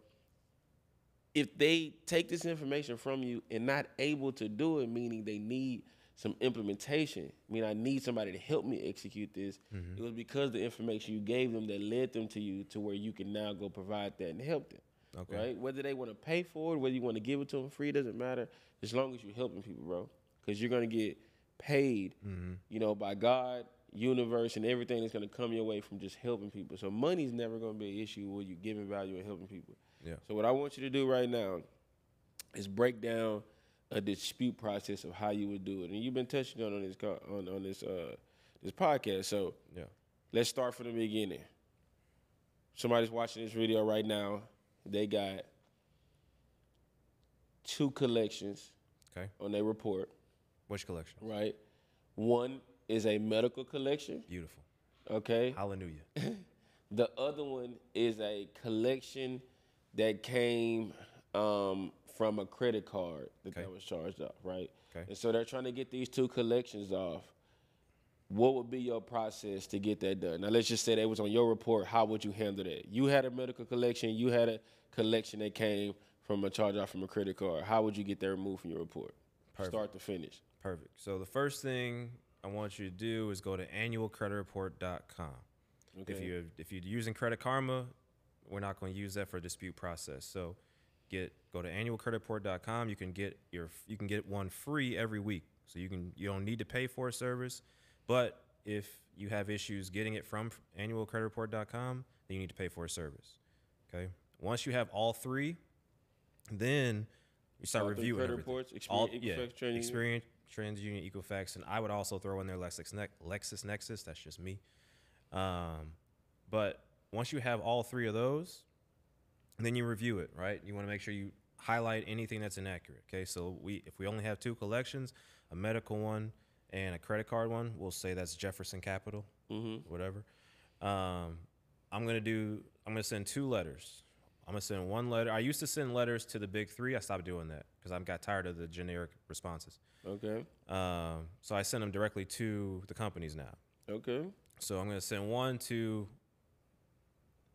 if they take this information from you and not able to do it, meaning they need some implementation, I mean, I need somebody to help me execute this, it was because the information you gave them that led them to you to where you can now go provide that and help them. Okay. Right? Whether they want to pay for it, whether you want to give it to them free, doesn't matter, as long as you're helping people, bro. Because you're going to get paid, you know, by God, universe, and everything that's going to come your way from just helping people. So money's never going to be an issue when you're giving value and helping people. Yeah. So what I want you to do right now is break down a dispute process of how you would do it, and you've been touching on this podcast. So let's start from the beginning. Somebody's watching this video right now. They got 2 collections on their report. Which collection? Right. One is a medical collection. Beautiful. Okay. Hallelujah. The other one is a collection that came from a credit card that was charged off, right? Okay. And so they're trying to get these 2 collections off. What would be your process to get that done? Now, let's just say that was on your report. How would you handle that? You had a medical collection. You had a collection that came from a charge off from a credit card. How would you get that removed from your report? Perfect. Start to finish. Perfect. So the first thing I want you to do is go to annualcreditreport.com. Okay. If you're using Credit Karma, we're not going to use that for a dispute process. So go to annualcreditreport.com. You can get one free every week. So you don't need to pay for a service, but if you have issues getting it from annualcreditreport.com, then you need to pay for a service. Okay. Once you have all 3, then you start reviewing credit reports, Experience, TransUnion, Equifax, and I would also throw in there LexisNexis. That's just me. But once you have all 3 of those, then you review it, right? You want to make sure you highlight anything that's inaccurate. Okay, so if we only have 2 collections, a medical one and a credit card one, we'll say that's Jefferson Capital, whatever. I'm gonna send 2 letters. I'm gonna send 1 letter. I used to send letters to the big 3. I stopped doing that because I got tired of the generic responses. Okay. So I send them directly to the companies now. Okay. So I'm gonna send 1 to.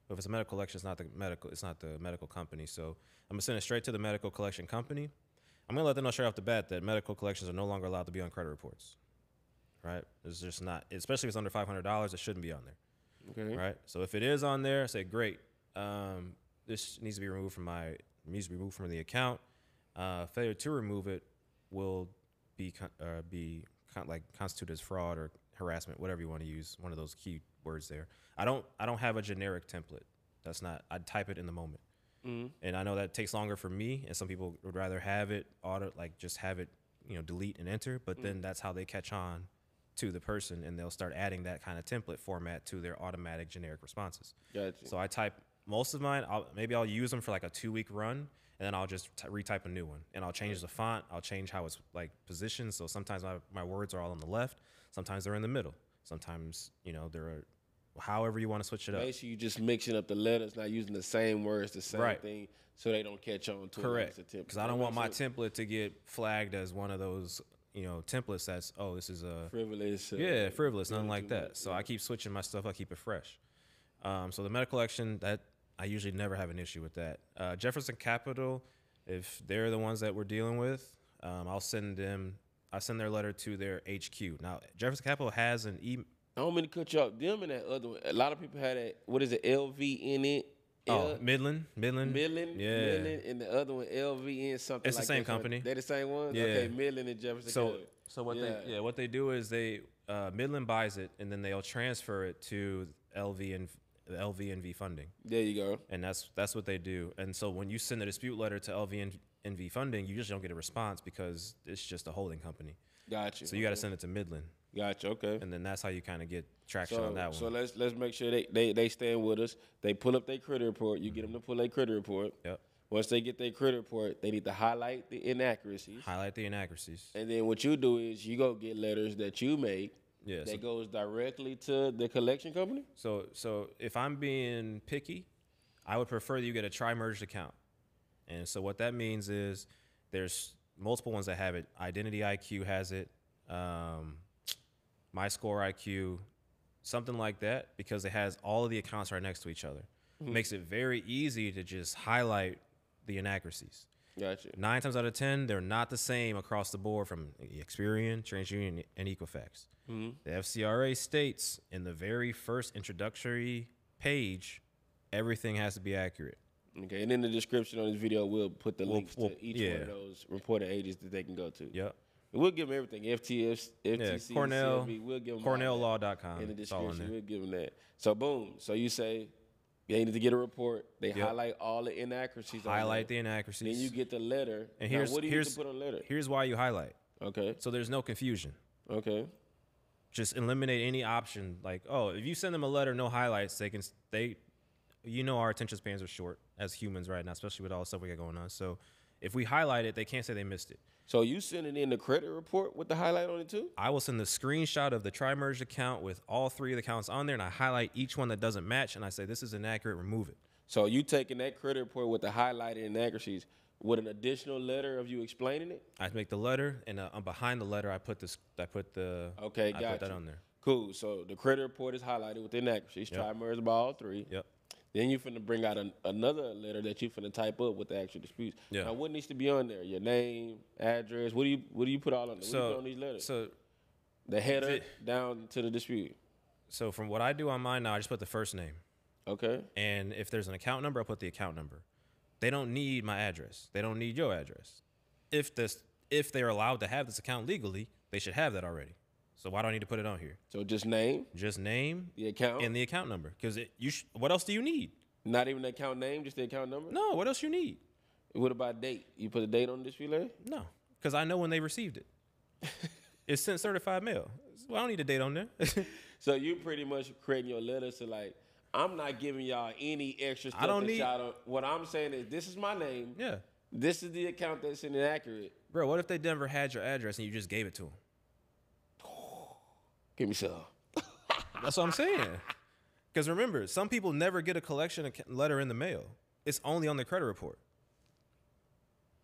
If it's a medical collection, it's not the medical company. So I'm gonna send it straight to the medical collection company. I'm gonna let them know straight off the bat that medical collections are no longer allowed to be on credit reports. Right? It's just not, especially if it's under $500, it shouldn't be on there. Okay. Right? So if it is on there, I say great. This needs to be removed from the account. Failure to remove it will be constituted as fraud or harassment, whatever you want to use, one of those key words there. I don't have a generic template. I'd type it in the moment. And I know that takes longer for me, and some people would rather have it just have it, delete and enter, but then that's how they catch on to the person, and they'll start adding that kind of template format to their automatic generic responses. Gotcha. So I type most of mine, I'll use them for like a 2-week run, and then I'll just retype a new one, and I'll change the font. I'll change how it's like positioned. So sometimes my words are all on the left. Sometimes they're in the middle. Sometimes, they're however you want to switch it up. Basically, you just mixing up the letters, not using the same words, the same thing, so they don't catch on to it. Correct. Because I don't want my template to get flagged as one of those, templates that's, this is a frivolous. Frivolous, nothing like that. So I keep switching my stuff. I keep it fresh. So the medical collection, that I usually never have an issue with that. Jefferson Capital, if they're the ones that we're dealing with, I'll send their letter to their HQ. Now, Jefferson Capital has an email. I don't mean to cut you off. Them and that other one, a lot of people had that, what is it, LV in it? Midland. Midland, Yeah. Midland, and the other one LVN something. It's like the same that. company. They're the same ones. Yeah. Okay, Midland and Jefferson County. So what they do is they Midland buys it and then they'll transfer it to LVNV funding. There you go. And that's what they do. And so when you send a dispute letter to LVNV funding, you just don't get a response because it's just a holding company. Gotcha. So you got to send it to Midland. Gotcha. Okay. And then that's how you kind of get traction on that one. So let's make sure they stand with us. They pull up their credit report. You get them to pull their credit report. Yep. Once they get their credit report, they need to highlight the inaccuracies. And then what you do is you go get letters that you make that goes directly to the collection company. So if I'm being picky, I would prefer that you get a tri-merged account. And so what that means is there's multiple ones that have it. Identity IQ has it. My Score IQ, something like that, because it has all of the accounts right next to each other. Makes it very easy to just highlight the inaccuracies. Gotcha. 9 times out of 10, they're not the same across the board from Experian, TransUnion, and Equifax. The FCRA states in the very first introductory page, everything has to be accurate. Okay, and in the description on this video, we'll put the links to each one of those reporting agents that they can go to. Yep. And we'll give them everything. FTC, Cornell, CFPB, we'll give them CornellLaw.com. in the description. We'll give them that. So boom. So you say they need to get a report. They highlight all the inaccuracies. Highlight the inaccuracies. Then you get the letter. And now, what do you need to put on the letter? Here's why you highlight. Okay. So there's no confusion. Okay. Just eliminate any option. Like, oh, if you send them a letter, no highlights, our attention spans are short as humans right now, especially with all the stuff we got going on. So if we highlight it, they can't say they missed it. So you sending in the credit report with the highlight on it too? I will send the screenshot of the tri-merged account with all 3 of the accounts on there, and I highlight each one that doesn't match, and I say, this is inaccurate, remove it. So you taking that credit report with the highlighted inaccuracies with an additional letter of you explaining it? I make the letter, and behind the letter, I put that on there. Cool. So the credit report is highlighted with inaccuracies, tri-merged by all 3. Yep. Then you finna bring out another letter that you finna type up with the actual disputes. Yeah. Now, what needs to be on there? Your name, address. What do you put all on there? What do you put on these letters? So the header down to the dispute. So from what I do on mine now, I just put the first name. Okay. And if there's an account number, I'll put the account number. They don't need my address. They don't need your address. If they're allowed to have this account legally, they should have that already. So why do I need to put it on here? So just name, the account, and the account number. Because what else do you need? Not even the account name, just the account number? No, what else you need? What about date? You put a date on the dispute letter? No, because I know when they received it. It's sent certified mail. Well, I don't need a date on there. So you pretty much creating your letter to like, I'm not giving y'all any extra stuff. What I'm saying is, this is my name. Yeah. This is the account that's inaccurate. Bro, what if they never had your address and you just gave it to them? Give me some. That's what I'm saying. Because remember, some people never get a collection letter in the mail. It's only on their credit report.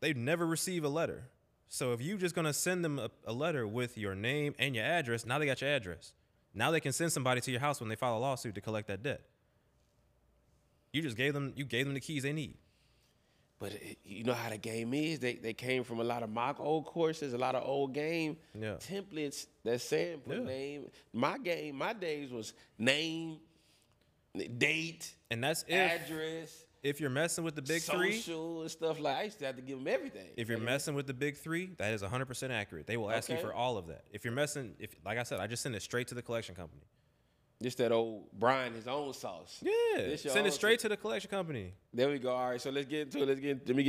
They never receive a letter. So if you're just going to send them a letter with your name and your address, now they got your address. Now they can send somebody to your house when they file a lawsuit to collect that debt. You gave them the keys they need. But you know how the game is. They came from a lot of mock old courses, a lot of old game templates that saying put name. My days was name, date, and that's address. If you're messing with the big three, social and stuff like, I used to have to give them everything. If you're messing with the big 3, that is 100% accurate. They will ask you for all of that. If you're messing, like I said, I just send it straight to the collection company. Just that old Brian, his own sauce. Yeah, send it straight to the collection company. There we go. All right, so let's get into it. Let me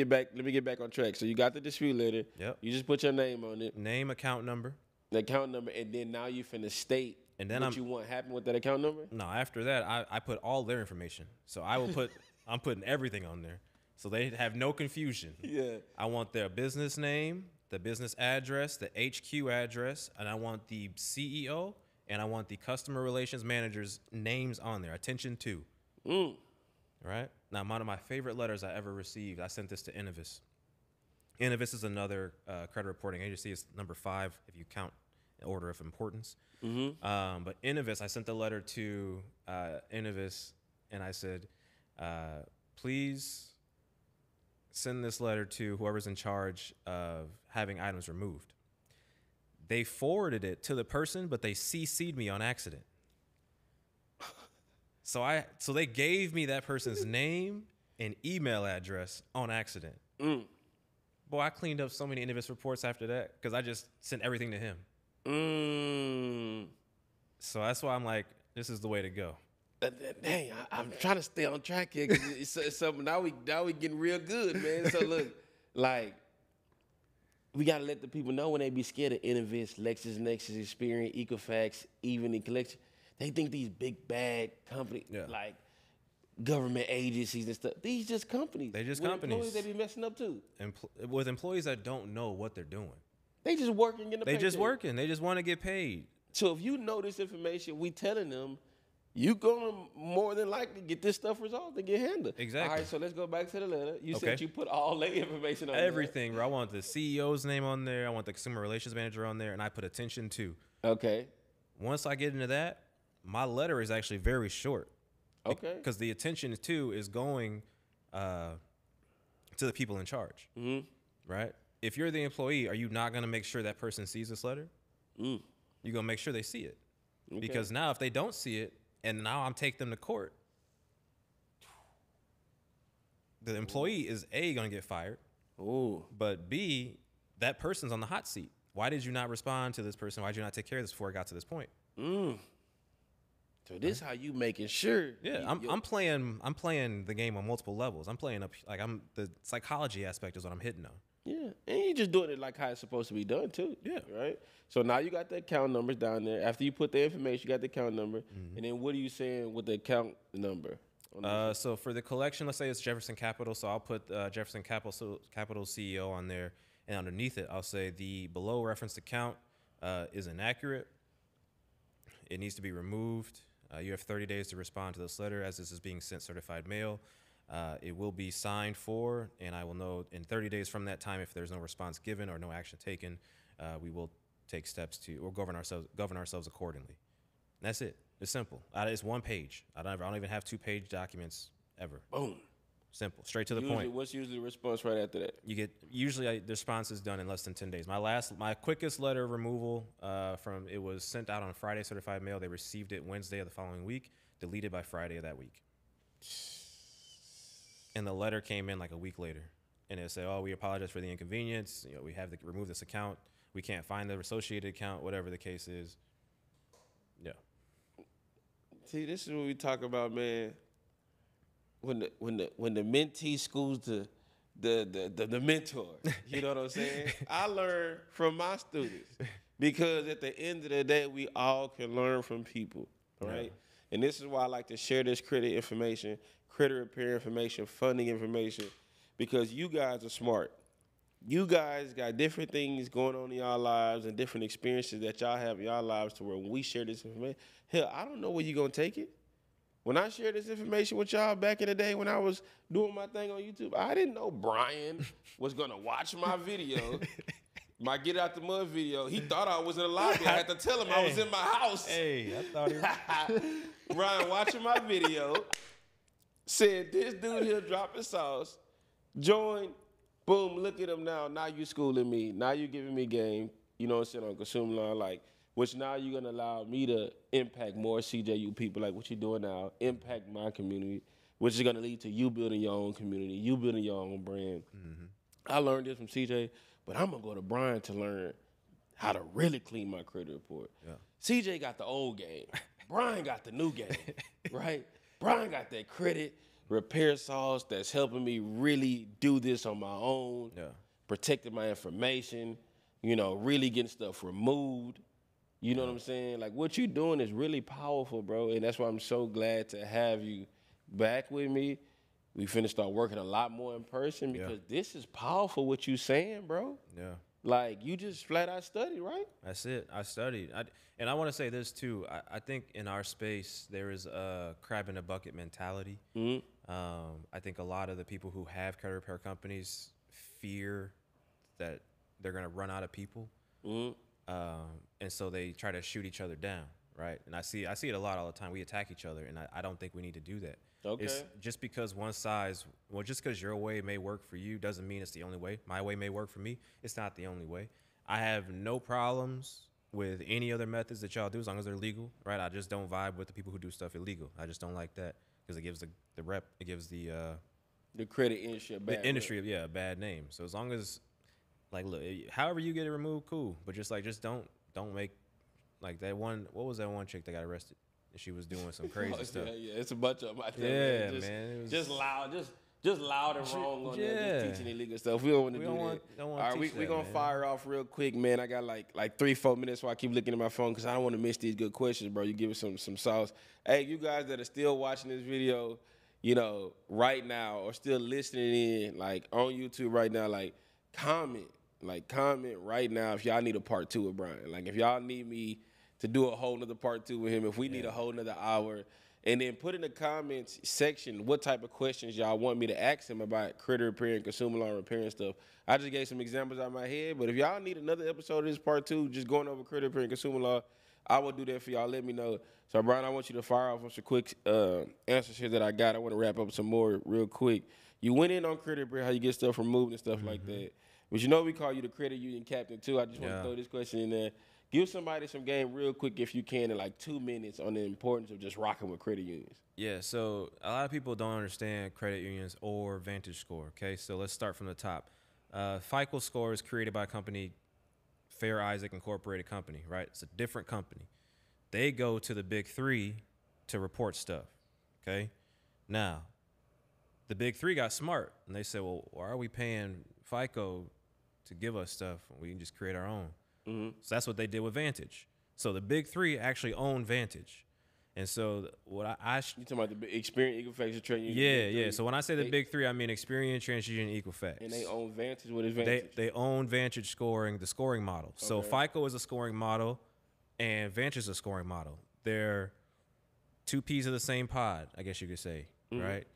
get back on track. So you got the dispute letter. Yep. You just put your name on it. Name, account number. The account number, and then now you finna state and then what you want happen with that account number. No, after that, I put all their information. So I will put, I'm putting everything on there, so they have no confusion. Yeah. I want their business name, the business address, the HQ address, and I want the CEO. And I want the customer relations manager's names on there. Attention to. Right? Now, one of my favorite letters I ever received, I sent this to Innovis. Innovis is another credit reporting agency. It's number 5 if you count in order of importance. But Innovis, I sent the letter to Innovis, and I said, please send this letter to whoever's in charge of having items removed. They forwarded it to the person, but they CC'd me on accident. So they gave me that person's name and email address on accident. Boy, I cleaned up so many Innovis reports after that because I just sent everything to him. So that's why I'm like, this is the way to go. Dang, I'm trying to stay on track here because it's something now we getting real good, man. So look, like we gotta let the people know when they be scared of Innovis, LexisNexis, Experian, Equifax, Evenly Collection. They think these big bad companies like government agencies and stuff. These just companies. They just with companies. Employees they be messing up too. With employees that don't know what they're doing. They just working in the They just working. They just want to get paid. So if you know this information, we telling them, you gonna more than likely get this stuff resolved and get handled. Exactly. All right, so let's go back to the letter. You said you put all the information on everything, bro. I want the CEO's name on there. I want the consumer relations manager on there, and I put attention to. Okay. Once I get into that, my letter is actually very short. Okay. Because the attention to is going to the people in charge. Right? If you're the employee, are you not going to make sure that person sees this letter? You're going to make sure they see it. Okay. Because now if they don't see it, and now I'm taking them to court, the employee is A, going to get fired. But B, that person's on the hot seat. Why did you not respond to this person? Why did you not take care of this before it got to this point? So this how you making sure? Yeah, I'm playing the game on multiple levels. I'm playing up the psychology aspect is what I'm hitting on. Yeah, and you just doing it like how it's supposed to be done too. Yeah, right. So now you got the account numbers down there. After you put the information, you got the account number, and then what are you saying with the account number? So for the collection, let's say it's Jefferson Capital. So I'll put Jefferson Capital CEO on there, and underneath it, I'll say the below referenced account is inaccurate. It needs to be removed. You have 30 days to respond to this letter as this is being sent certified mail. It will be signed for, and I will know in 30 days from that time if there's no response given or no action taken. We will take steps or govern ourselves accordingly. And that's it. It's simple. It's one page. I don't even have 2-page documents ever. Boom. Simple. Straight to the point. What's usually the response right after that? Usually the response is done in less than 10 days. My quickest letter removal it was sent out on Friday certified mail. They received it Wednesday of the following week, deleted by Friday of that week. And the letter came in like a week later, and it said, "Oh, we apologize for the inconvenience. We have to remove this account. We can't find the associated account, whatever the case is." Yeah. See, this is what we talk about, man. When the mentee schools the mentor, you know what I'm saying? I learn from my students because at the end of the day, we all can learn from people, right? Yeah. And this is why I like to share this credit information, credit repair information, funding information, because you guys are smart. You guys got different things going on in y'all lives and different experiences that y'all have in y'all lives to where when we share this information, hell, I don't know where you're going to take it. When I shared this information with y'all back in the day when I was doing my thing on YouTube, I didn't know Brian was going to watch my video, my Get Out the Mud video. He thought I was in the lobby. I had to tell him I was in my house. Hey, I thought he was. Brian watching my video, said, this dude here dropping sauce, join, boom, look at him now. Now you schooling me. Now you giving me game, you know what I'm saying, on consumer law, like, which now you're going to allow me to impact more CJU people like what you're doing now, impact my community, which is going to lead to you building your own community, you building your own brand. I learned this from CJ, but I'm going to go to Brian to learn how to really clean my credit report. Yeah. CJ got the old game. Brian got the new game, right? Brian got that credit repair sauce that's helping me really do this on my own, protecting my information, really getting stuff removed. You know what I'm saying? Like, what you're doing is really powerful, bro. And that's why I'm so glad to have you back with me. We finna start working a lot more in person because this is powerful what you saying, bro. Yeah. Like, you just flat out study, right? That's it. I studied. And I want to say this, too. I think in our space, there is a crab in a bucket mentality. I think a lot of the people who have credit repair companies fear that they're going to run out of people. And so they try to shoot each other down, right? And I see it a lot all the time. We attack each other, and I don't think we need to do that. Okay. It's just because just because your way may work for you doesn't mean it's the only way. My way may work for me. It's not the only way. I have no problems with any other methods that y'all do, as long as they're legal, right? I just don't vibe with the people who do stuff illegal. I just don't like that because it gives the rep, it gives the credit industry a bad a bad name. So as long as, like, look, however you get it removed, cool. But just don't make, like, that one. What was that one chick that got arrested? She was doing some crazy stuff. Yeah, it's a bunch of them out there. Yeah, man. It was just loud and wrong on there, just teaching illegal stuff. We don't want to do that. All right, we're going to fire off real quick, man. I got like 3-4 minutes, so I keep looking at my phone because I don't want to miss these good questions, bro. You give us some sauce. Hey, you guys that are still watching this video, you know, right now, or still listening in, like, on YouTube right now, like, comment right now if y'all need a part 2 of Brian. Like, if y'all need me to do a whole nother part 2 with him, if we need a whole nother hour. And then put in the comments section what type of questions y'all want me to ask him about credit repair and consumer loan repair and stuff. I just gave some examples out of my head, but if y'all need another episode of this part 2, just going over credit repair and consumer law, I will do that for y'all. Let me know. So, Brian, I want you to fire off some quick answers here that I got. I want to wrap up some more real quick. You went in on credit repair, how you get stuff removed and stuff like that. But you know we call you the credit union captain, too. I just want to throw this question in there. Give somebody some game real quick, if you can, in like 2 minutes on the importance of just rocking with credit unions. Yeah, so a lot of people don't understand credit unions or Vantage Score, okay? So let's start from the top. FICO Score is created by a company, Fair Isaac Incorporated Company, right? It's a different company. They go to the big 3 to report stuff, okay? Now, the big 3 got smart, and they said, well, why are we paying FICO to give us stuff when we can just create our own? So that's what they did with Vantage. So the big 3 actually own Vantage. And so what you talking about the Experian, Equifax, and TransUnion? Yeah. So when I say the big 3, I mean Experian, TransUnion, Equifax. And they own Vantage. What is Vantage? They own Vantage scoring, the scoring model. Okay. So FICO is a scoring model, and Vantage is a scoring model. They're 2 peas of the same pod, I guess you could say, right?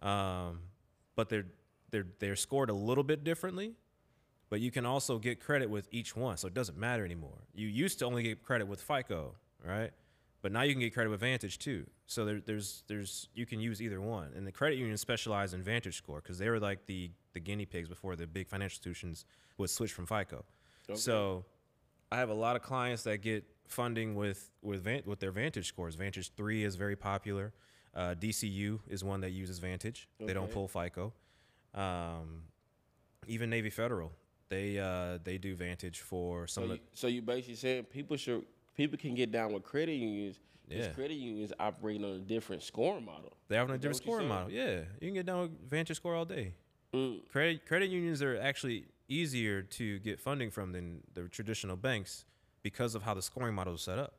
But they're scored a little bit differently. But you can also get credit with each one, so it doesn't matter anymore. You used to only get credit with FICO, right? But now you can get credit with Vantage too. So there's you can use either one. And the credit unions specialize in Vantage Score because they were like the guinea pigs before the big financial institutions would switch from FICO. Okay. So I have a lot of clients that get funding with their Vantage scores. Vantage 3 is very popular. DCU is one that uses Vantage. Okay. They don't pull FICO. Even Navy Federal. They do Vantage for some. So you basically saying people can get down with credit unions because credit unions operate on a different scoring model. They have a different scoring model. Yeah, you can get down with Vantage Score all day. Credit unions are actually easier to get funding from than the traditional banks because of how the scoring model is set up.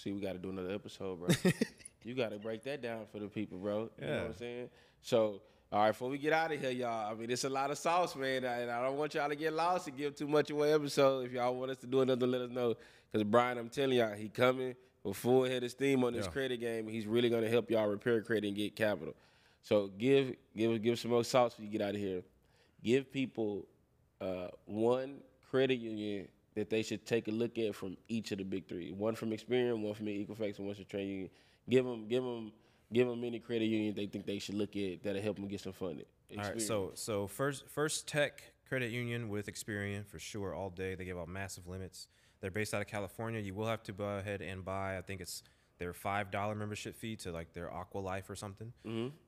See, we got to do another episode, bro. You got to break that down for the people, bro. You know what I'm saying? So. All right, before we get out of here, y'all, I mean, it's a lot of sauce, man, and I don't want y'all to get lost and give too much away episode. If y'all want us to do another, let us know. Because, Brian, I'm telling y'all, he coming with full head of steam on this credit game. He's really going to help y'all repair credit and get capital. So give some more sauce when you get out of here. Give people one credit union that they should take a look at from each of the big 3. One from Experian, one from Equifax, and one from TransUnion. Give them any credit union they think they should look at that'll help them get some funding. All right, so First Tech Credit Union with Experian for sure all day. They give out massive limits. They're based out of California. You will have to go ahead and buy, I think it's their $5 membership fee to like their Aqua Life or something.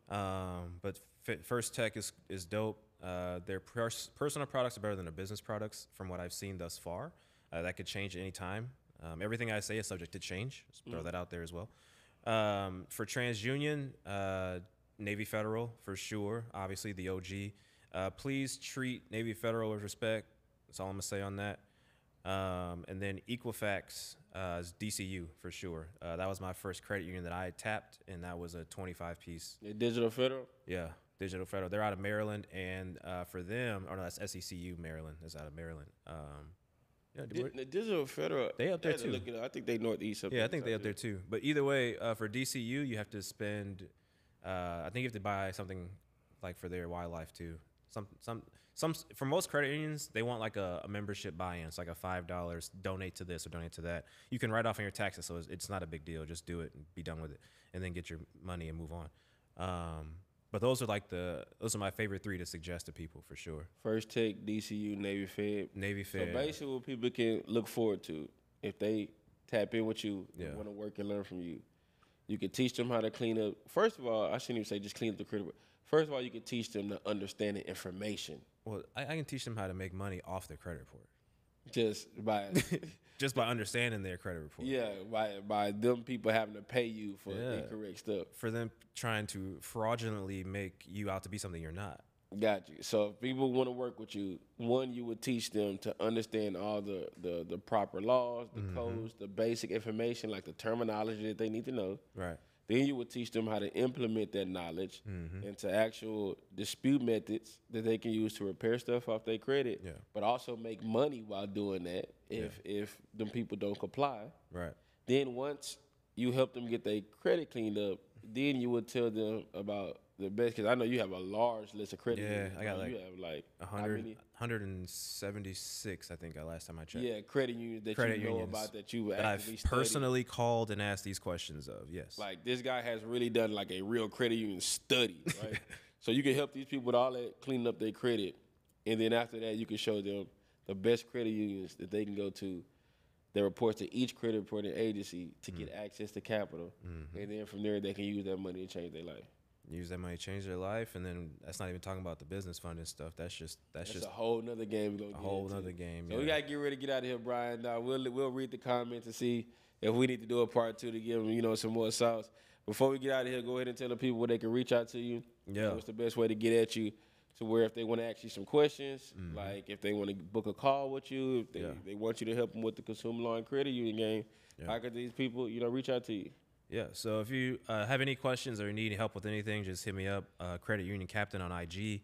But First Tech is dope. Their personal products are better than their business products from what I've seen thus far. That could change at any time. Everything I say is subject to change. Just throw that out there as well. For TransUnion, Navy Federal for sure, obviously the OG. Please treat Navy Federal with respect. That's all I'm gonna say on that. And then Equifax is DCU for sure. That was my first credit union that I tapped, and that was a 25-piece. Digital Federal? Yeah, Digital Federal. They're out of Maryland, and for them, or no, that's SECU Maryland. That's out of Maryland. The Digital Federal, they up there too. I think they northeast. Yeah, I think they up there too. But either way, for DCU, you have to spend. I think you have to buy something like for their wildlife too. Some for most credit unions, they want like a membership buy-in. It's like a $5. Donate to this or donate to that. You can write off on your taxes, so it's not a big deal. Just do it and be done with it, and then get your money and move on. But those are my favorite 3 to suggest to people for sure. First Tech, DCU, Navy Fed. Navy Fed. So basically what people can look forward to if they tap in with you, Yeah. want to work and learn from you. You can teach them how to clean up. First of all, I shouldn't even say just clean up the credit. First of all, you can teach them to understand the information. Well, I can teach them how to make money off their credit report. Just by Just by understanding their credit report. yeah, by them people having to pay you for incorrect stuff. For them trying to fraudulently make you out to be something you're not. Got you. So if people want to work with you, one, you would teach them to understand all the proper laws, the codes, the basic information, like the terminology that they need to know. Right. Then you would teach them how to implement that knowledge into actual dispute methods that they can use to repair stuff off their credit, but also make money while doing that if them people don't comply. Right. Then once you help them get their credit cleaned up, then you would tell them about the best, because I know you have a large list of credit unions. I got like, you have like 176, I think, last time I checked. Yeah, credit unions that you know about that you that actively I've study. personally called and asked these questions of, yes. Like this guy has really done like a real credit union study, right? So you can help these people with all that, cleaning up their credit, and then after that you can show them the best credit unions that they can go to that report to each credit reporting agency to get access to capital, and then from there they can use that money to change their life. Use that money, change their life, and then that's not even talking about the business fund and stuff. That's just a whole nother game. We're gonna a whole nother game. So we gotta get ready to get out of here, Brian. We'll read the comments and see if we need to do a part 2 to give them, some more sauce. Before we get out of here, go ahead and tell the people where they can reach out to you. Yeah. What's the best way to get at you? To where if they want to ask you some questions, like if they want to book a call with you, if they want you to help them with the consumer law and credit union game, how could these people, reach out to you? Yeah, so if you have any questions or need help with anything, just hit me up, Credit Union Captain on IG.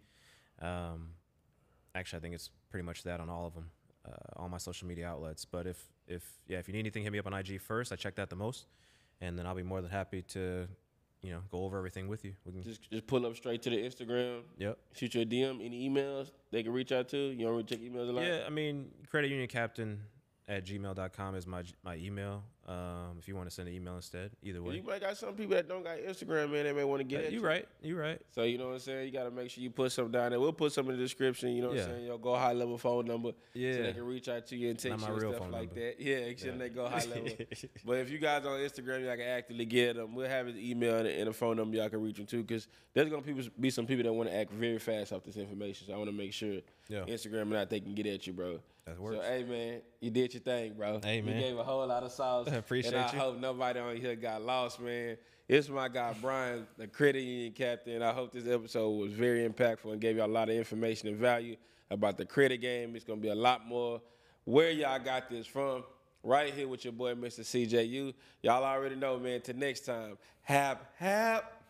Actually, I think it's pretty much that on all of them, all my social media outlets. But if you need anything, hit me up on IG first. I check that the most, and then I'll be more than happy to, go over everything with you. We can just pull up straight to the Instagram. Yep. Shoot you a DM. Any emails they can reach out to? You don't really check emails a lot? Yeah, I mean, Credit Union Captain at gmail.com is my email. If you want to send an email instead, either way. You might got some people that don't got Instagram, man. They may want to get at you. You right. So you know what I'm saying? You got to make sure you put something down there. We'll put some in the description. You know what I'm saying? Your go high level phone number. Yeah. So they can reach out to you and text you and stuff like number. that. Yeah, except they go high level. But if you guys on Instagram, y'all can actively get them. We'll have his email and a phone number y'all can reach him to, because there's gonna be some people that want to act very fast off this information. So I want to make sure Instagram and they can get at you, bro. That works. So, hey, man, you did your thing, bro. Hey, man. You gave a whole lot of sauce. I appreciate and I hope nobody on here got lost, man. It's my guy, Brian, the credit union captain. I hope this episode was very impactful and gave y'all a lot of information and value about the credit game. It's going to be a lot more where y'all got this from. Right here with your boy, Mr. CJU. Y'all already know, man. Till next time, hap.